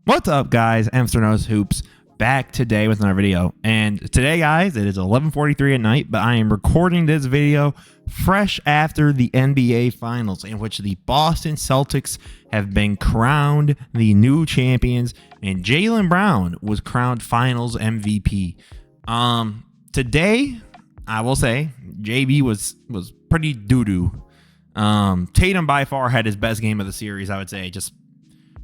What's up, guys? Amsterdam's Hoops back today with another video. And today, guys, it is 11:43 at night, but I am recording this video fresh after the NBA Finals, in which the Boston Celtics have been crowned the new champions, and Jaylen Brown was crowned Finals MVP. Today, I will say, JB was pretty doo-doo. Tatum by far had his best game of the series, I would say. Just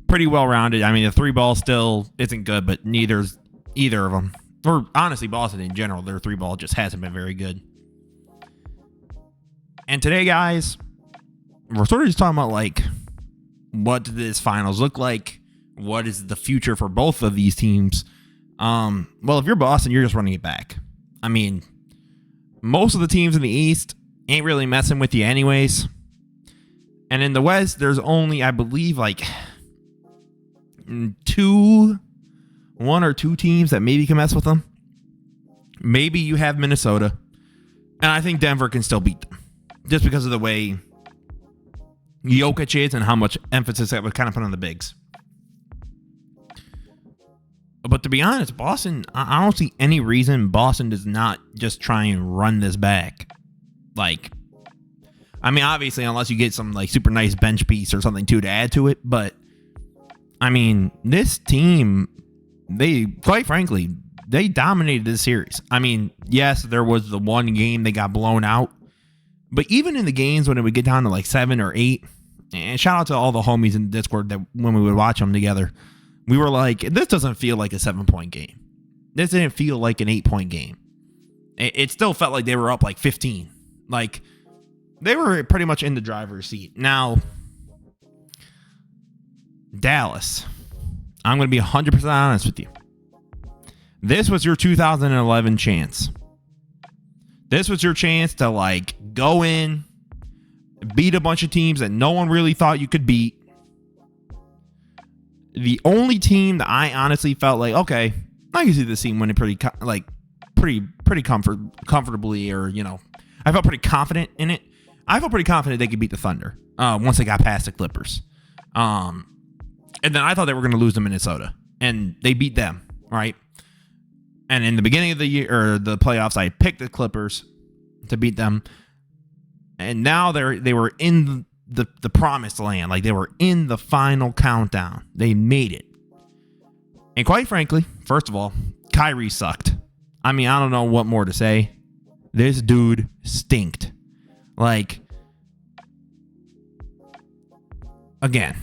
pretty well-rounded. I mean, the three ball still isn't good, but either of them, or honestly, Boston in general, their three ball just hasn't been very good. And today, guys, we're sort of just talking about, like, what did this finals look like? What is the future for both of these teams? Well, if you're Boston, you're just running it back. I mean, most of the teams in the East ain't really messing with you anyways. And in the West, there's only, I believe, like one or two teams that maybe can mess with them. Maybe you have Minnesota, and I think Denver can still beat them just because of the way Jokic is and how much emphasis that was kind of put on the bigs. But to be honest, Boston, I don't see any reason Boston does not just try and run this back. Like, I mean, obviously, unless you get some like super nice bench piece or something too to add to it, but I mean, this team, quite frankly, they dominated this series. I mean, yes, there was the one game they got blown out, but even in the games when it would get down to like 7 or 8, and shout out to all the homies in Discord that when we would watch them together, we were like, this doesn't feel like a 7-point game. This didn't feel like an 8-point game. It still felt like they were up like 15. Like, they were pretty much in the driver's seat. Now, Dallas, I'm going to be 100% honest with you. This was your 2011 chance. This was your chance to, like, go in, beat a bunch of teams that no one really thought you could beat. The only team that I honestly felt like, okay, I can see this team winning pretty comfortably, or, you know, I felt pretty confident in it. I felt pretty confident they could beat the Thunder once they got past the Clippers. And then I thought they were going to lose to Minnesota, and they beat them, right? And in the beginning of the year, or the playoffs, I picked the Clippers to beat them, and now they were in the promised land. Like, they were in the final countdown. They made it. And quite frankly, first of all, Kyrie sucked. I mean, I don't know what more to say. This dude stinked. Like, again,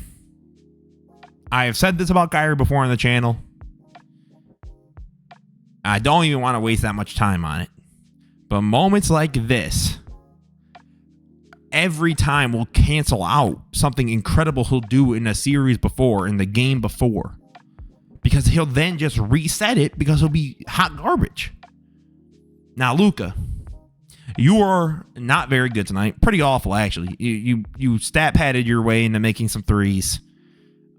I have said this about Kyrie before on the channel. I don't even want to waste that much time on it. But moments like this, every time will cancel out something incredible he'll do in a series before, in the game before. Because he'll then just reset it because he'll be hot garbage. Now, Luka, you are not very good tonight. Pretty awful, actually. You stat padded your way into making some threes.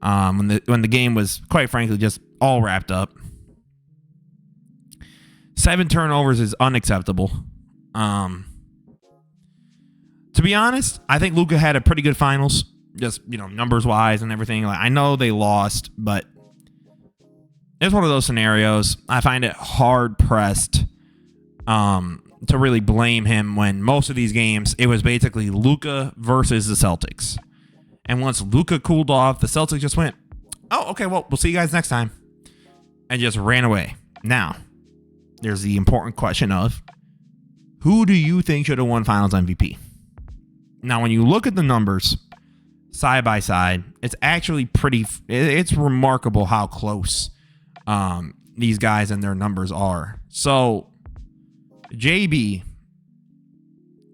When the game was, quite frankly, just all wrapped up. 7 turnovers is unacceptable. To be honest, I think Luka had a pretty good finals, just, you know, numbers wise and everything. Like, I know they lost, but it's one of those scenarios. I find it hard pressed to really blame him when most of these games it was basically Luka versus the Celtics. And once Luka cooled off, the Celtics just went, oh, okay, well, we'll see you guys next time. And just ran away. Now, there's the important question of, who do you think should have won Finals MVP? Now, when you look at the numbers side by side, it's actually it's remarkable how close these guys and their numbers are. So, JB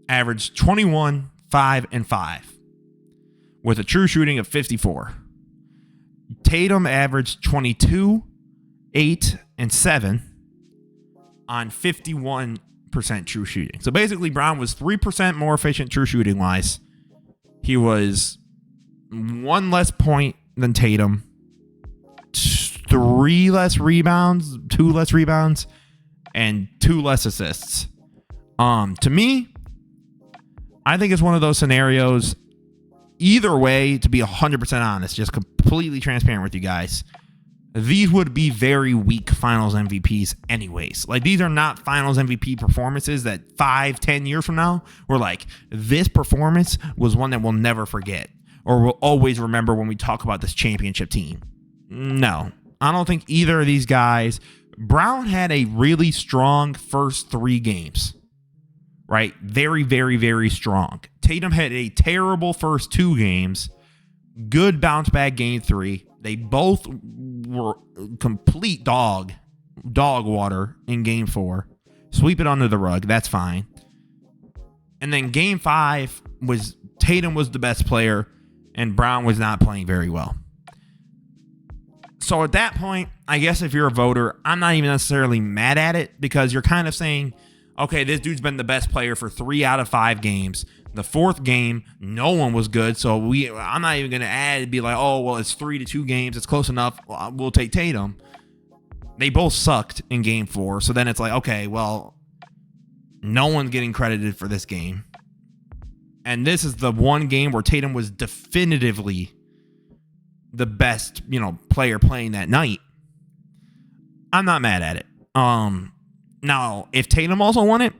averaged 21, 5, and 5. With a true shooting of 54. Tatum averaged 22, 8, and 7 on 51% true shooting. So basically, Brown was 3% more efficient true shooting wise. He was 1 less point than Tatum, 3 less rebounds, 2 less rebounds, and 2 less assists. To me, I think it's one of those scenarios. Either way, to be 100% honest, just completely transparent with you guys, these would be very weak finals MVPs anyways. Like, these are not finals MVP performances that 5-10 years from now we're like, this performance was one that we'll never forget or we'll always remember when we talk about this championship team. No, I don't think either of these guys. Brown had a really strong first 3 games, right? Very, very, very strong. Tatum had a terrible first 2 games, good bounce back game 3. They both were complete dog water in game 4. Sweep it under the rug. That's fine. And then game 5 was Tatum was the best player and Brown was not playing very well. So at that point, I guess if you're a voter, I'm not even necessarily mad at it because you're kind of saying, okay, this dude's been the best player for 3 out of 5 games. The 4th game, no one was good, so I'm not even going to add and be like, oh, well, it's 3-2 games. It's close enough. We'll take Tatum. They both sucked in game 4, so then it's like, okay, well, no one's getting credited for this game. And this is the one game where Tatum was definitively the best, player playing that night. I'm not mad at it. Now, if Tatum also won it,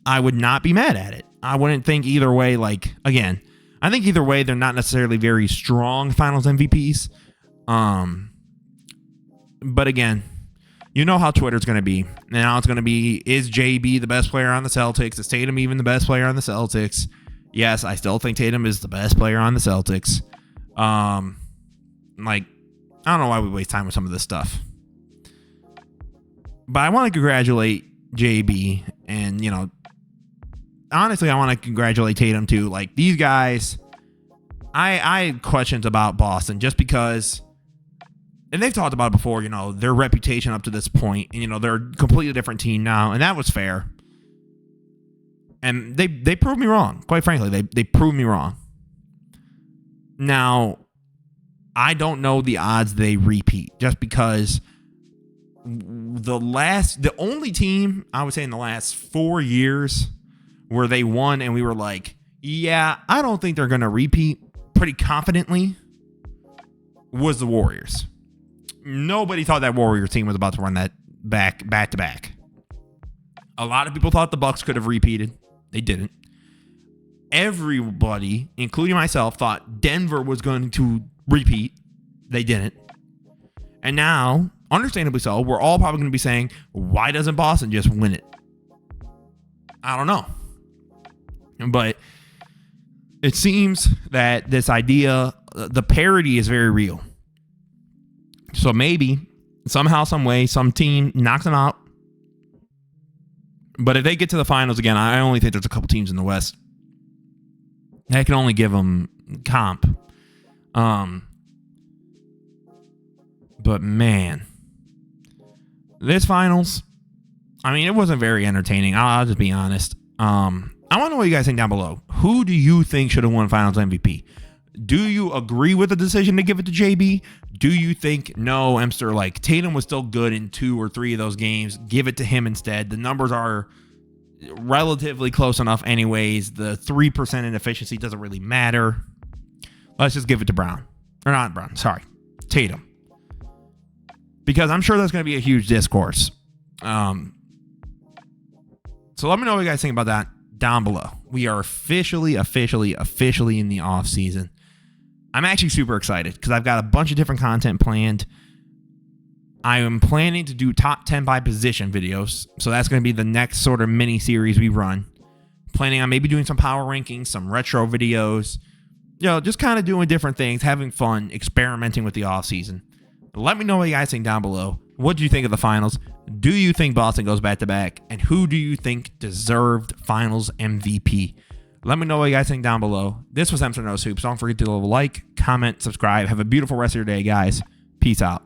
I would not be mad at it. I wouldn't think either way, again, I think either way, they're not necessarily very strong finals MVPs. But again, you know how Twitter's going to be. Now it's going to be, is JB the best player on the Celtics? Is Tatum even the best player on the Celtics? Yes, I still think Tatum is the best player on the Celtics. I don't know why we waste time with some of this stuff. But I want to congratulate JB and, honestly, I want to congratulate Tatum too. Like, these guys, I had questions about Boston just because, and they've talked about it before, their reputation up to this point, and, they're a completely different team now, and that was fair. And they proved me wrong. Quite frankly, they proved me wrong. Now, I don't know the odds they repeat just because the only team I would say in the last 4 years where they won and we were like, yeah, I don't think they're going to repeat pretty confidently was the Warriors. Nobody thought that Warriors team was about to run that back to back. A lot of people thought the Bucks could have repeated. They didn't. Everybody, including myself, thought Denver was going to repeat. They didn't. And now, understandably so, we're all probably going to be saying, why doesn't Boston just win it? I don't know. But it seems that this idea, the parity is very real. So maybe, somehow, some way, some team knocks them out. But if they get to the finals again, I only think there's a couple teams in the West that can only give them comp. But man, this finals, it wasn't very entertaining. I'll just be honest. I want to know what you guys think down below. Who do you think should have won finals MVP? Do you agree with the decision to give it to JB? Do you think, no, Emster, Tatum was still good in 2 or 3 of those games. Give it to him instead. The numbers are relatively close enough anyways. The 3% inefficiency doesn't really matter. Let's just give it to Brown. Or not Brown, sorry. Tatum. Because I'm sure that's going to be a huge discourse. So let me know what you guys think about that down below. We are officially in the off season. I'm actually super excited because I've got a bunch of different content planned. I am planning to do top 10 by position videos. So that's going to be the next sort of mini series we run. Planning on maybe doing some power rankings, some retro videos, just kind of doing different things, having fun, experimenting with the off season. Let me know what you guys think down below. What do you think of the finals? Do you think Boston goes back to back? And who do you think deserved finals MVP? Let me know what you guys think down below. This was Emster Knows Hoops. Don't forget to like, comment, subscribe. Have a beautiful rest of your day, guys. Peace out.